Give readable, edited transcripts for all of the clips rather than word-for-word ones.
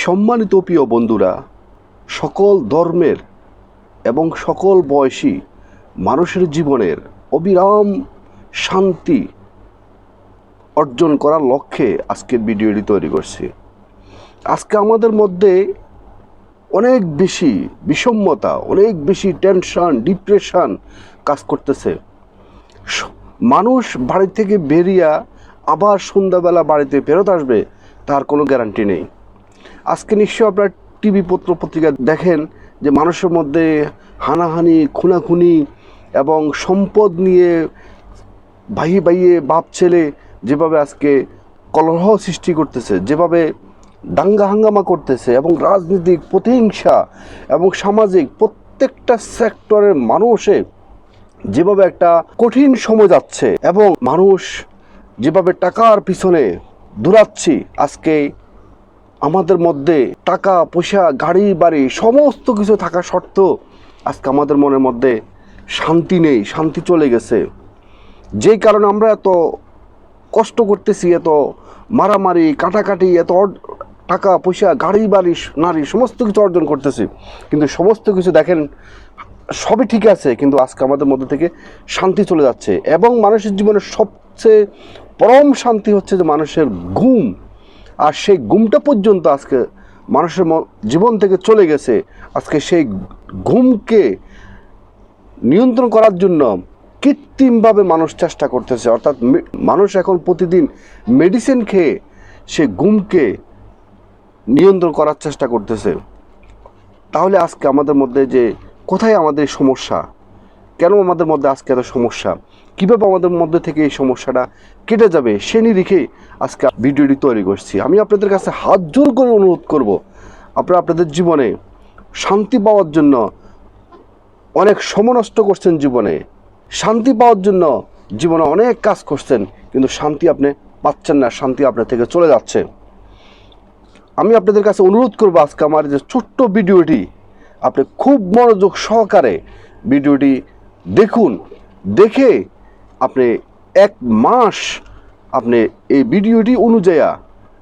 সম্মানিত প্রিয় বন্ধুরা, সকল ধর্মের এবং সকল বয়সী মানুষের জীবনের অবিরাম শান্তি অর্জন করার লক্ষ্যে আজকের ভিডিওটি তৈরি করছি। আজকে আমাদের মধ্যে অনেক বেশি বিষণ্ণতা, অনেক বেশি টেনশন, ডিপ্রেশন কাজ করতেছে। মানুষ বাড়ি থেকে বেরিয়ে আবার সন্ধ্যাবেলা বাড়িতে ফেরত আসবে তার কোনো গ্যারান্টি নেই। আজকে নিশ্চয় আপনার টিভি পত্রিকা দেখেন যে মানুষের মধ্যে হানাহানি, খুনাখুনি এবং সম্পদ নিয়ে ভাইয়ে বাপ ছেলে যেভাবে আজকে কলহ সৃষ্টি করতেছে, যেভাবে দাঙ্গা হাঙ্গামা করতেছে, এবং রাজনৈতিক প্রতিহিংসা এবং সামাজিক প্রত্যেকটা সেক্টরের মানুষে যেভাবে একটা কঠিন সময় যাচ্ছে এবং মানুষ যেভাবে টাকার পিছনে দৌড়াচ্ছি, আজকে আমাদের মধ্যে টাকা পয়সা, গাড়ি বাড়ি সমস্ত কিছু থাকা সত্ত্বেও আজকে আমাদের মনের মধ্যে শান্তি নেই, শান্তি চলে গেছে। যেই কারণে আমরা এত কষ্ট করতেছি, এত মারামারি, কাটাকাটি, এত টাকা পয়সা, গাড়ি বাড়ি, নারী সমস্ত কিছু অর্জন করতেছি, কিন্তু সমস্ত কিছু দেখেন সবই ঠিক আছে, কিন্তু আজকে আমাদের মধ্যে থেকে শান্তি চলে যাচ্ছে। এবং মানুষের জীবনের সবচেয়ে পরম শান্তি হচ্ছে যে মানুষের ঘুম, আর সেই ঘুমটা পর্যন্ত আজকে মানুষের জীবন থেকে চলে গেছে। আজকে সেই ঘুমকে নিয়ন্ত্রণ করার জন্য কৃত্রিমভাবে মানুষ চেষ্টা করতেছে, অর্থাৎ মানুষ এখন প্রতিদিন মেডিসিন খেয়ে সে ঘুমকে নিয়ন্ত্রণ করার চেষ্টা করতেছে। তাহলে আজকে আমাদের মধ্যে যে কোথায় আমাদের সমস্যা, কেন আমাদের মধ্যে আজকে এত সমস্যা, কীভাবে আমাদের মধ্যে থেকে এই সমস্যাটা কেটে যাবে, সে নিরিখে আজকে ভিডিওটি তৈরি করছি। আমি আপনাদের কাছে হাত জোর করে অনুরোধ করব, আপনারা আপনাদের জীবনে শান্তি পাওয়ার জন্য অনেক সময় নষ্ট করছেন, জীবনে শান্তি পাওয়ার জন্য জীবনে অনেক কাজ করছেন, কিন্তু শান্তি আপনি পাচ্ছেন না, শান্তি আপনার থেকে চলে যাচ্ছে। আমি আপনাদের কাছে অনুরোধ করব, আজকে আমার যে ছোট্ট ভিডিওটি আপনি খুব মনোযোগ সহকারে ভিডিওটি দেখুন, দেখে আপনি 1 মাস আপনি এই ভিডিওটি অনুযায়ী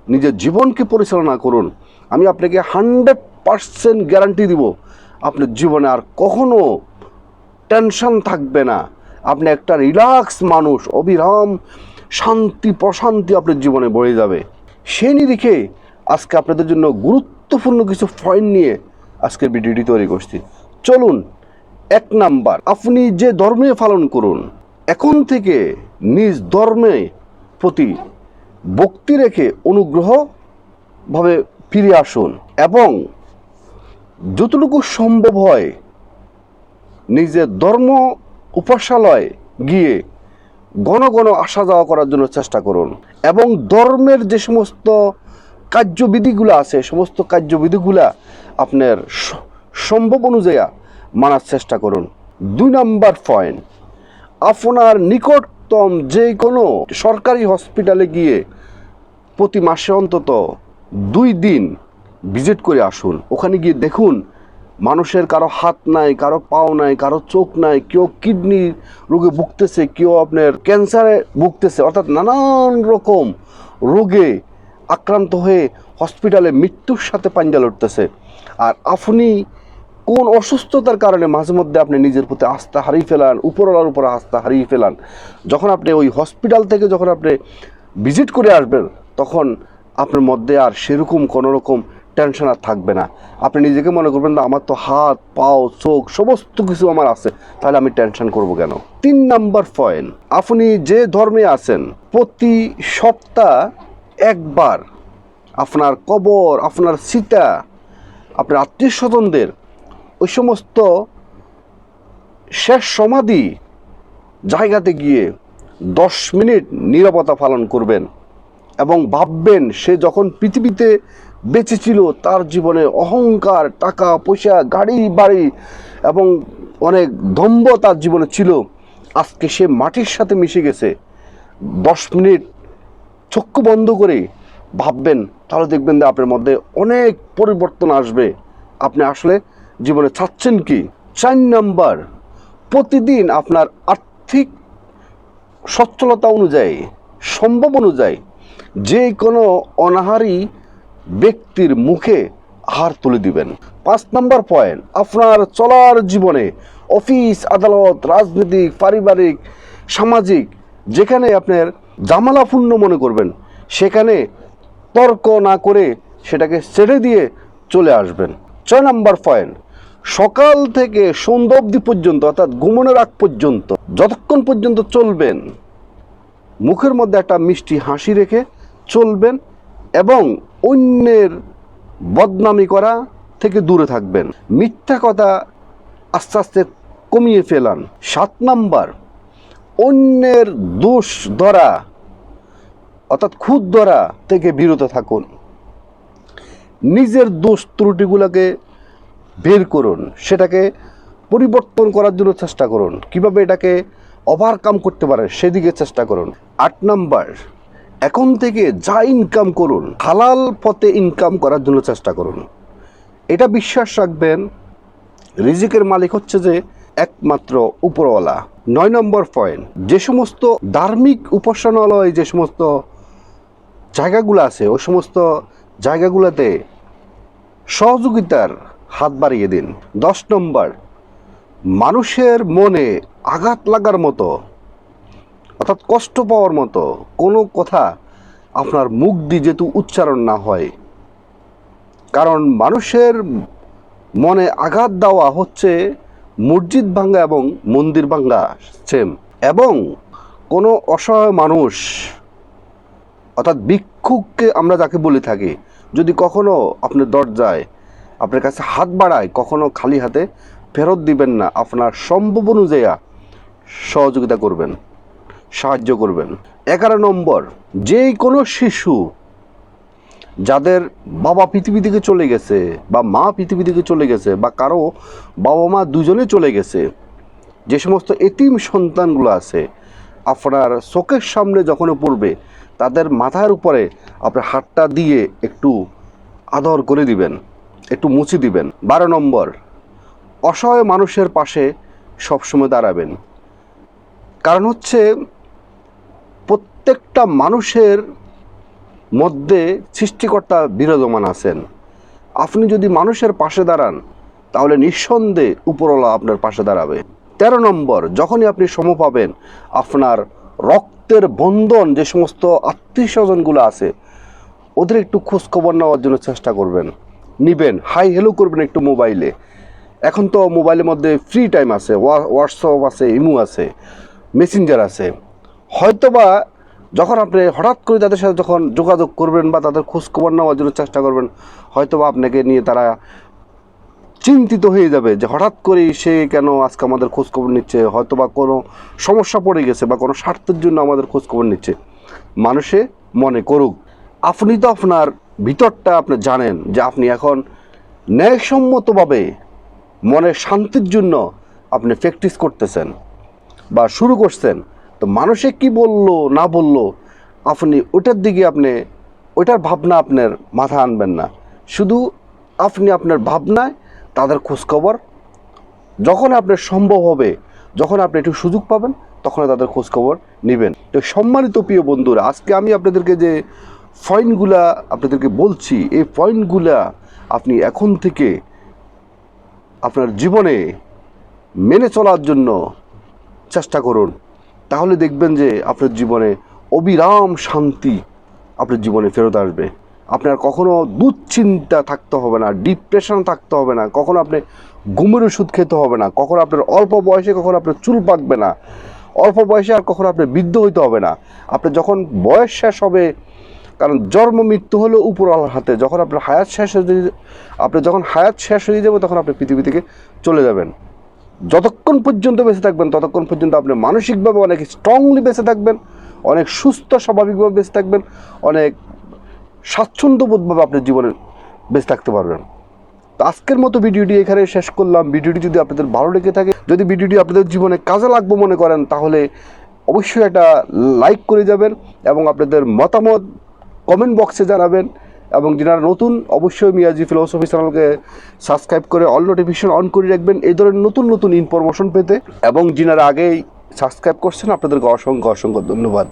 নিজের জীবনকে পরিচালনা করুন। আমি আপনাকে 100% গ্যারান্টি দিব, আপনার জীবনে আর কখনো টেনশন থাকবে না। আপনি একটা রিল্যাক্স মানুষ, অবিরাম শান্তি প্রশান্তি আপনার জীবনে বয়ে যাবে। সেই নিরিখে আজকে আপনাদের জন্য গুরুত্বপূর্ণ কিছু পয়েন্ট নিয়ে আজকের ভিডিওটি তৈরি করছি। চলুন, 1 নাম্বার, আপনি যে ধর্মে পালন করুন, এখন থেকে নিজ ধর্মে প্রতি ভক্তি রেখে অনুগ্রহভাবে ফিরে আসুন, এবং যতটুকু সম্ভব হয় নিজের ধর্ম উপাসনালয়ে গিয়ে ঘন ঘন আসা যাওয়া করার জন্য চেষ্টা করুন, এবং ধর্মের যে সমস্ত কার্যবিধিগুলো আছে সমস্ত কার্যবিধিগুলা আপনার সম্ভব অনুযায়ী মানার চেষ্টা করুন। 2 নাম্বার পয়েন্ট, আপনার নিকটতম যে কোনো সরকারি হসপিটালে গিয়ে প্রতি মাসে অন্তত 2 দিন ভিজিট করে আসুন। ওখানে গিয়ে দেখুন মানুষের কারো হাত নাই, কারো পাও নাই, কারো চোখ নাই, কেউ কিডনি রোগে ভুগতেছে, কেউ আপনার ক্যান্সারে ভুগতেছে, অর্থাৎ নানান রকম রোগে আক্রান্ত হয়ে হসপিটালে মৃত্যুর সাথে পাঞ্জা লড়তেছে। আর আপনি কোন অসুস্থতার কারণে মাঝে মধ্যে আপনি নিজের প্রতি আস্থা হারিয়ে ফেলান, উপরওয়ালার উপরে আস্থা হারিয়ে ফেলান, যখন আপনি ওই হসপিটাল থেকে যখন আপনি ভিজিট করে আসবেন, তখন আপনার মধ্যে আর সেরকম কোনো রকম টেনশন আর থাকবে না। আপনি নিজেকে মনে করবেন না, আমার তো হাত পাও চোখ সমস্ত কিছু আমার আছে, তাহলে আমি টেনশন করব কেন। 3 নাম্বার পয়েন্ট, আপনি যে ধর্মে আছেন প্রতি সপ্তাহ একবার আপনার কবর, আপনার চিতা, আপনার আত্মীয় স্বজনদের ওই সমস্ত শেষ সমাধি জায়গাতে গিয়ে 10 মিনিট নীরবতা পালন করবেন, এবং ভাববেন সে যখন পৃথিবীতে বেঁচে ছিল তার জীবনে অহংকার, টাকা পয়সা, গাড়ি বাড়ি এবং অনেক দম্ভ তার জীবনে ছিল, আজকে সে মাটির সাথে মিশে গেছে। 10 মিনিট চক্ষু বন্ধ করে ভাববেন, তাহলে দেখবেন যে আপনার মধ্যে অনেক পরিবর্তন আসবে। আপনি আসলে জীবনে চাচ্ছেন কি। 4 নাম্বার, প্রতিদিন আপনার আর্থিক সচ্ছলতা অনুযায়ী, সম্ভব অনুযায়ী যে কোনো অনাহারী ব্যক্তির মুখে আহার তুলে দিবেন। 5 নম্বর পয়েন্ট, আপনার চলার জীবনে অফিস আদালত রাজনৈতিক পারিবারিক সামাজিক যেখানে আপনার জামালাপূর্ণ মনে করবেন সেখানে তর্ক না করে সেটাকে ছেড়ে দিয়ে চলে আসবেন। 6 নম্বর পয়েন্ট, সকাল থেকে সন্ধ্যা অবধি পর্যন্ত অর্থাৎ ঘুমানোর আগ পর্যন্ত যতক্ষণ পর্যন্ত চলবেন মুখের মধ্যে একটা মিষ্টি হাসি রেখে চলবেন এবং অন্যের বদনামি করা থেকে দূরে থাকবেন। মিথ্যা কথা আস্তে আস্তে কমিয়ে ফেলান। 7 নম্বর, অন্যের দোষ ধরা অর্থাৎ খুদ ধরা থেকে বিরত থাকুন। নিজের দোষ ত্রুটিগুলোকে বের করুন, সেটাকে পরিবর্তন করার জন্য চেষ্টা করুন, কিভাবে এটাকে ওভারকাম করতে পারেন সেদিকে চেষ্টা করুন। 8 নম্বর, এখন থেকে যা ইনকাম করুন হালাল পথে ইনকাম করার জন্য চেষ্টা করুন। এটা বিশ্বাস রাখবেন রিজিকের মালিক হচ্ছে যে একমাত্র উপরওয়ালা। 9 নম্বর পয়েন্ট, যে সমস্ত ধার্মিক উপাসনালয় যে সমস্ত জায়গাগুলো আছে ওই সমস্ত জায়গাগুলোতে সহযোগিতার হাত বাড়িয়ে দিন। 10 নম্বর, মানুষের মনে আঘাত লাগার মতো অর্থাৎ কষ্ট পাওয়ার মতো কোনো কথা আপনার মুখ দিয়ে যেহেতু উচ্চারণ না হয়, কারণ মানুষের মনে আঘাত দেওয়া হচ্ছে মসজিদ ভাঙ্গা এবং মন্দির ভাঙ্গা সেম। এবং কোনো অসহায় মানুষ অর্থাৎ ভিক্ষুককে আমরা যাকে বলে থাকি যদি কখনো আপনার দরজায় আপনার কাছে হাত বাড়ায় কখনো খালি হাতে ফেরত দিবেন না, আপনার সম্ভব অনুযায়ী সহযোগিতা করবেন, সাহায্য করবেন। 11 নম্বর, যে কোনো শিশু যাদের বাবা পৃথিবী থেকে চলে গেছে বা মা পৃথিবী থেকে চলে গেছে বা কারো বাবা মা দুজনে চলে গেছে, যে সমস্ত এতিম সন্তানগুলো আছে আপনার চোখের সামনে যখন পড়বে তাদের মাথার উপরে আপনার হাতটা দিয়ে একটু আদর করে দিবেন, একটু মুছে দিবেন। 12 নম্বর, অসহায় মানুষের পাশে সবসময় দাঁড়াবেন। কারণ হচ্ছে প্রত্যেকটা মানুষের মধ্যে সৃষ্টিকর্তা বিরাজমান আছেন। আপনি যদি মানুষের পাশে দাঁড়ান তাহলে নিঃসন্দেহে উপরওয়ালা আপনার পাশে দাঁড়াবে। 13 নম্বর, যখনই আপনি সময় পাবেন আপনার রক্তের বন্ধন যে সমস্ত আত্মীয় স্বজনগুলো আছে ওদের একটু খোঁজখবর নেওয়ার জন্য চেষ্টা করবেন, নিবেন, হাই হ্যালো করবেন একটু মোবাইলে। এখন তো মোবাইলের মধ্যে ফ্রি টাইম আছে, হোয়াটসঅ্যাপ আছে, ইমো আছে, মেসেঞ্জার আছে। হয়তোবা যখন আপনি হঠাৎ করে তাদের সাথে যখন যোগাযোগ করবেন বা তাদের খোঁজখবর নেওয়ার জন্য চেষ্টা করবেন হয়তোবা আপনাকে নিয়ে তারা চিন্তিত হয়ে যাবে যে হঠাৎ করেই সে কেন আজকে আমাদের খোঁজখবর নিচ্ছে, হয়তোবা কোনো সমস্যা পড়ে গেছে বা কোনো স্বার্থের জন্য আমাদের খোঁজখবর নিচ্ছে। মানুষে মনে করুক, আপনি তো আপনার ভিতরটা আপনি জানেন যে আপনি এখন ন্যায়সম্মতভাবে মনের শান্তির জন্য আপনি প্র্যাকটিস করতেছেন বা শুরু করছেন। তো মানুষে কি বললো না বললো আপনি ওইটার দিকে আপনি ওইটার ভাবনা আপনার মাথা আনবেন না, শুধু আপনি আপনার ভাবনায় তাদের খোঁজখবর যখন আপনার সম্ভব হবে, যখন আপনি একটু সুযোগ পাবেন তখন তাদের খোঁজখবর নেবেন। তো সম্মানিত প্রিয় বন্ধুরা, আজকে আমি আপনাদেরকে যে পয়েন্টগুলা আপনাদেরকে বলছি এই পয়েন্টগুলা আপনি এখন থেকে আপনার জীবনে মেনে চলার জন্য চেষ্টা করুন, তাহলে দেখবেন যে আপনার জীবনে অবিরাম শান্তি আপনার জীবনে ফেরত আসবে। আপনার কখনো দুশ্চিন্তা থাকতে হবে না, ডিপ্রেশন থাকতে হবে না, কখনো আপনি ঘুমের ওষুধ খেতে হবে না, কখনো আপনার অল্প বয়সে কখনো আপনার চুল পাকবে না, অল্প বয়সে আর কখনো আপনি বৃদ্ধ হইতে হবে না। আপনার যখন বয়স শেষ হবে, কারণ জন্ম মৃত্যু হলো উপরওয়ালার হাতে, যখন আপনার হায়াত শেষ হয়ে আপনার যখন হায়াত শেষ হয়ে যাবে তখন আপনি পৃথিবী থেকে চলে যাবেন। যতক্ষণ পর্যন্ত বেঁচে থাকবেন ততক্ষণ পর্যন্ত আপনি মানসিকভাবে অনেক স্ট্রংলি বেঁচে থাকবেন, অনেক সুস্থ স্বাভাবিকভাবে বেঁচে থাকবেন, অনেক স্বাচ্ছন্দ্যবোধভাবে আপনার জীবনে বেঁচে থাকতে পারবেন। তো আজকের মতো ভিডিওটি এখানে শেষ করলাম। ভিডিওটি যদি আপনাদের ভালো লেগে থাকে, যদি ভিডিওটি আপনাদের জীবনে কাজে লাগবে মনে করেন, তাহলে অবশ্যই একটা লাইক করে যাবেন এবং আপনাদের মতামত কমেন্ট বক্সে জানাবেন। এবং যারা নতুন অবশ্যই মিয়াজি ফিলোসফি চ্যানেলকে সাবস্ক্রাইব করে অল নোটিফিকেশন অন করে রাখবেন এই ধরনের নতুন নতুন ইনফরমেশন পেতে। এবং যারা আগেই সাবস্ক্রাইব করছেন আপনাদেরকে অসংখ্য অসংখ্য ধন্যবাদ।